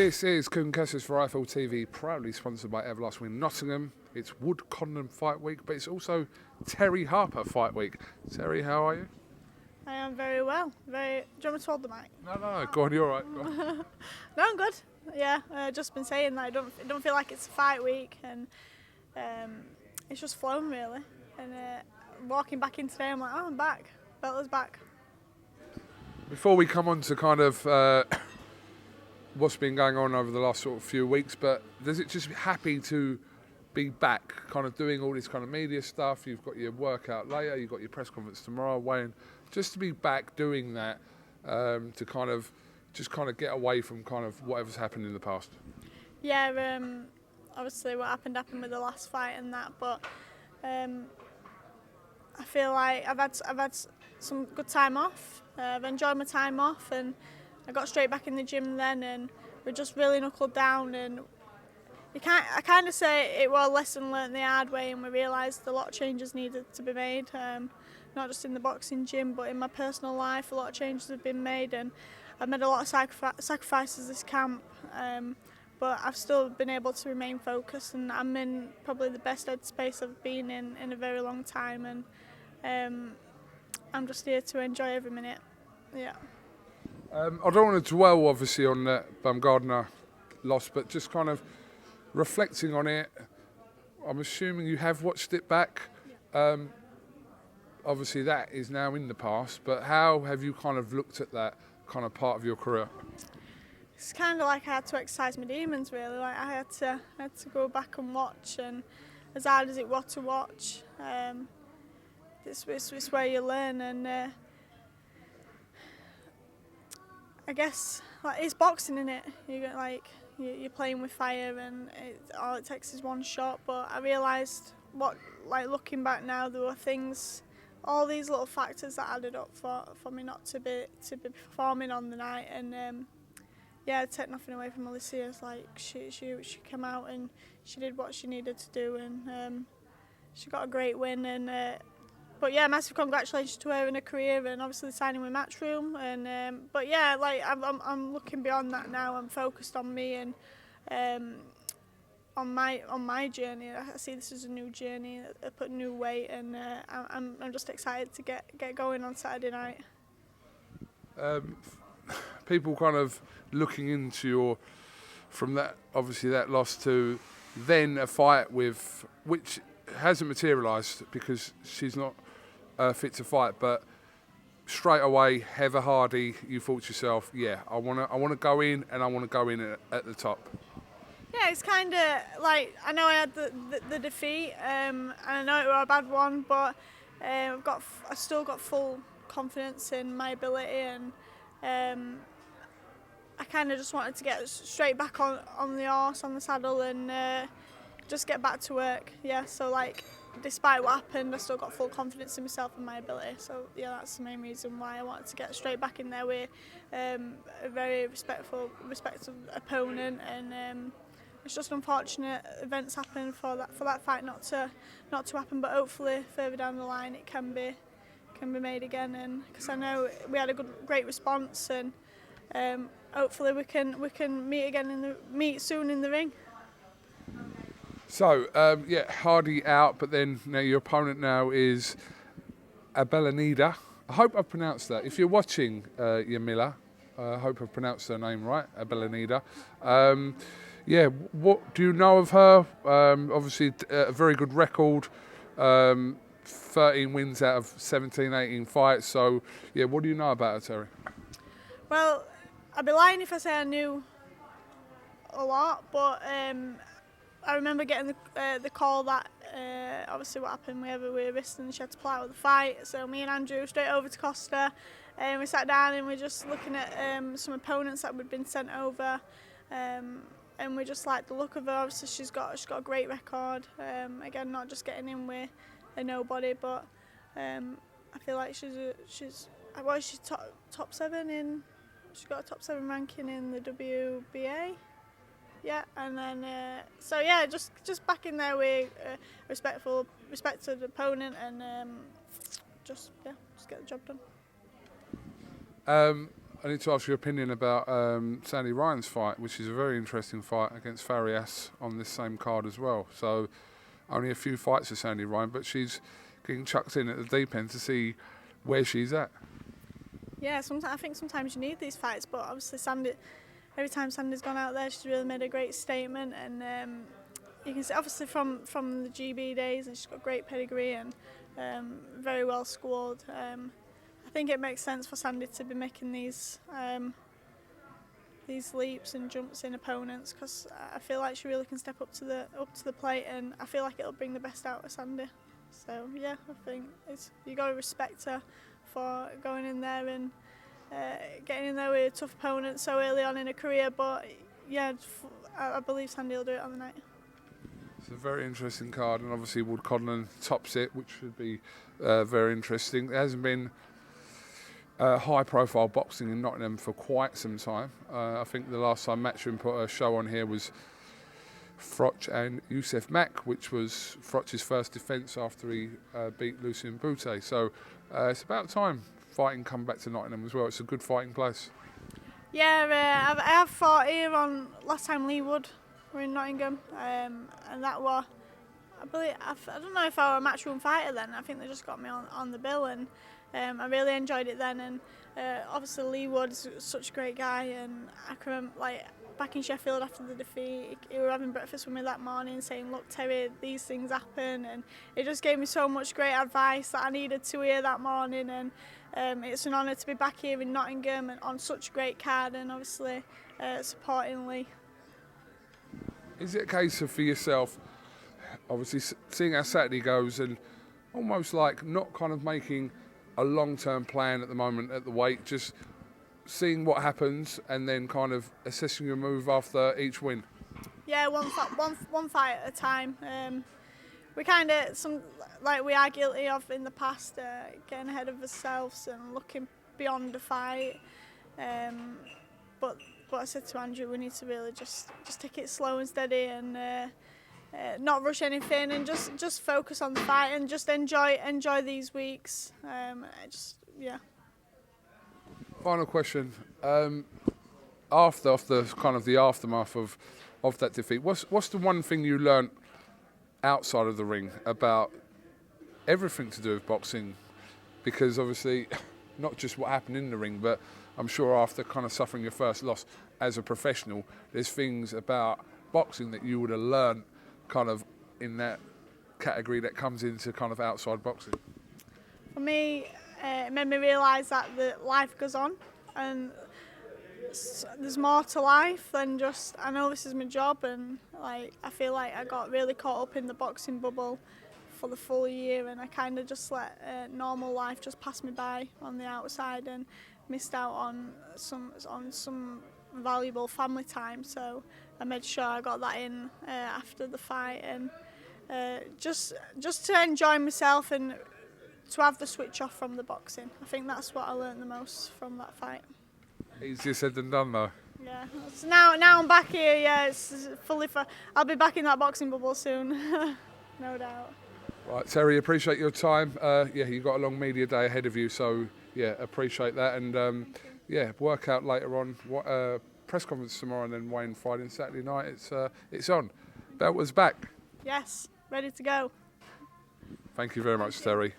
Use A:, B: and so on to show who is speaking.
A: This is KUGAN CASSIUS for IFL TV, proudly sponsored by Everlasting Nottingham. It's Wood Condom Fight Week, but it's also Terri Harper Fight Week. Terri, how are you?
B: I am very well. Do you want me to hold the mic?
A: No, go on, you're all right. Go on.
B: No, I'm good. Yeah, just been saying that I don't feel like it's a fight week, and it's just flown really. And walking back in today, I'm like, oh, I'm back. Bella's back.
A: Before we come on to kind of what's been going on over the last sort of few weeks, but does it just be happy to be back, kind of doing all this kind of media stuff? You've got your workout later, you've got your press conference tomorrow, weighing. Just to be back doing that, to kind of get away from kind of whatever's happened in the past.
B: Yeah, obviously what happened with the last fight and that, but I feel like I've had some good time off. I've enjoyed my time off, and I got straight back in the gym then, and we just really knuckled down. And I kind of say it was a lesson learnt the hard way, and we realised a lot of changes needed to be made. Not just in the boxing gym, but in my personal life, a lot of changes have been made, and I've made a lot of sacrifices this camp. But I've still been able to remain focused, and I'm in probably the best headspace I've been in a very long time, and I'm just here to enjoy every minute. Yeah.
A: I don't want to dwell obviously on that Baumgardner loss, but just kind of reflecting on it. I'm assuming you have watched it back.
B: Yeah.
A: Obviously that is now in the past, but how have you kind of looked at that kind of part of your career?
B: It's kind of like I had to exercise my demons really. Like I had to go back and watch, and as hard as it was to watch, it's where you learn. And I guess like it's boxing, innit? You're playing with fire, and all it takes is one shot. But I realised looking back now, there were things, all these little factors that added up for me not to be performing on the night. And yeah, take nothing away from Alicia. It's like she came out and she did what she needed to do, and she got a great win. And but yeah, massive congratulations to her in her career, and obviously signing with Matchroom. And but yeah, like I'm looking beyond that now. I'm focused on me and on my journey. I see this as a new journey. I put new weight, and I'm just excited to get going on Saturday night.
A: People kind of looking into from that, obviously that loss to then a fight with, which hasn't materialised because she's not fit to fight, but straight away, Heather Hardy, you thought to yourself, yeah, I want to go in, and I want to go in at the top.
B: Yeah, it's kind of like, I know I had the defeat, and I know it was a bad one, but I still got full confidence in my ability, and I kind of just wanted to get straight back on the horse, on the saddle, and just get back to work. Yeah, so like, despite what happened, I still got full confidence in myself and my ability. So yeah, that's the main reason why I wanted to get straight back in there with a very respectful opponent. And it's just unfortunate events happen for that fight not to happen. But hopefully further down the line it can be made again. And because I know we had a great response, and hopefully we can meet soon in the ring.
A: So, yeah, Hardy out, but then now your opponent now is Abelaneda. I hope I've pronounced that. If you're watching, Yamila, I hope I've pronounced her name right, Abelaneda. Yeah, what do you know of her? Obviously, a very good record, 13 wins out of 17, 18 fights. So, yeah, what do you know about her, Terri?
B: Well, I'd be lying if I say I knew a lot, but I remember getting the call that obviously what happened with her wrist, and she had to pull out of the fight. So me and Andrew straight over to Costa, and we sat down and we were just looking at some opponents that had been sent over, and we just liked the look of her. Obviously she's got a great record. Again, not just getting in with a nobody, but I feel like she's top 7 in. She's got a top 7 ranking in the WBA. Yeah, and then so yeah, just back in there with a respected opponent, and just get the job done.
A: I need to ask your opinion about Sandy Ryan's fight, which is a very interesting fight against Farias on this same card as well. So only a few fights for Sandy Ryan, but she's getting chucked in at the deep end to see where she's at.
B: Yeah, I think sometimes you need these fights, but obviously every time Sandy's gone out there, she's really made a great statement, and you can see obviously from the GB days, and she's got great pedigree and very well scored. I think it makes sense for Sandy to be making these leaps and jumps in opponents, because I feel like she really can step up to the plate, and I feel like it'll bring the best out of Sandy. So yeah, I think you got to respect her for going in there and getting in there with a tough opponent so early on in her career. But yeah, I believe Sandy will do it on the night.
A: It's a very interesting card, and obviously Wood Codland tops it, which should be very interesting. There hasn't been high-profile boxing in Nottingham for quite some time. I think the last time Matchroom put a show on here was Froch and Youssef Mack, which was Froch's first defence after he beat Lucien Boutte. So it's about time fighting come back to Nottingham as well. It's a good fighting place.
B: Yeah, I have fought here on last time Lee Wood were in Nottingham, and that was, I believe, I don't know if I were a Matchroom fighter then. I think they just got me on the bill, and I really enjoyed it then. And obviously Lee Wood's such a great guy, and I can remember, like, back in Sheffield after the defeat, he was having breakfast with me that morning saying, "Look, Terry, these things happen," and it just gave me so much great advice that I needed to hear that morning. And it's an honour to be back here in Nottingham and on such a great card, and obviously supporting Lee.
A: Is it a case of, for yourself, obviously seeing how Saturday goes and almost like not kind of making a long-term plan at the moment at the weight, just seeing what happens and then kind of assessing your move after each win?
B: Yeah, one fight at a time. We kind of we are guilty of in the past getting ahead of ourselves and looking beyond the fight. But I said to Andrew, we need to really just take it slow and steady, and not rush anything, and just focus on the fight and just enjoy these weeks. Yeah.
A: Final question. After kind of the aftermath of that defeat, what's the one thing you learnt outside of the ring about everything to do with boxing? Because obviously, not just what happened in the ring, but I'm sure after kind of suffering your first loss as a professional, there's things about boxing that you would have learnt kind of in that category that comes into kind of outside boxing.
B: For me, it made me realise that life goes on, and there's more to life than just, I know this is my job, and like I feel like I got really caught up in the boxing bubble for the full year, and I kind of just let normal life just pass me by on the outside and missed out on some valuable family time. So I made sure I got that in after the fight, and just to enjoy myself and to have the switch off from the boxing. I think that's what I learned the most from that fight.
A: Easier said than done, though.
B: Yeah. So now I'm back here. Yeah, it's fully. I'll be back in that boxing bubble soon, no doubt.
A: Right, Terry, appreciate your time. Yeah, you've got a long media day ahead of you, so yeah, appreciate that. And yeah, work out later on. What press conference tomorrow, and then Wayne Friday and Saturday night. It's on. Belt was back.
B: Yes, ready to go.
A: Thank you very much, Terry.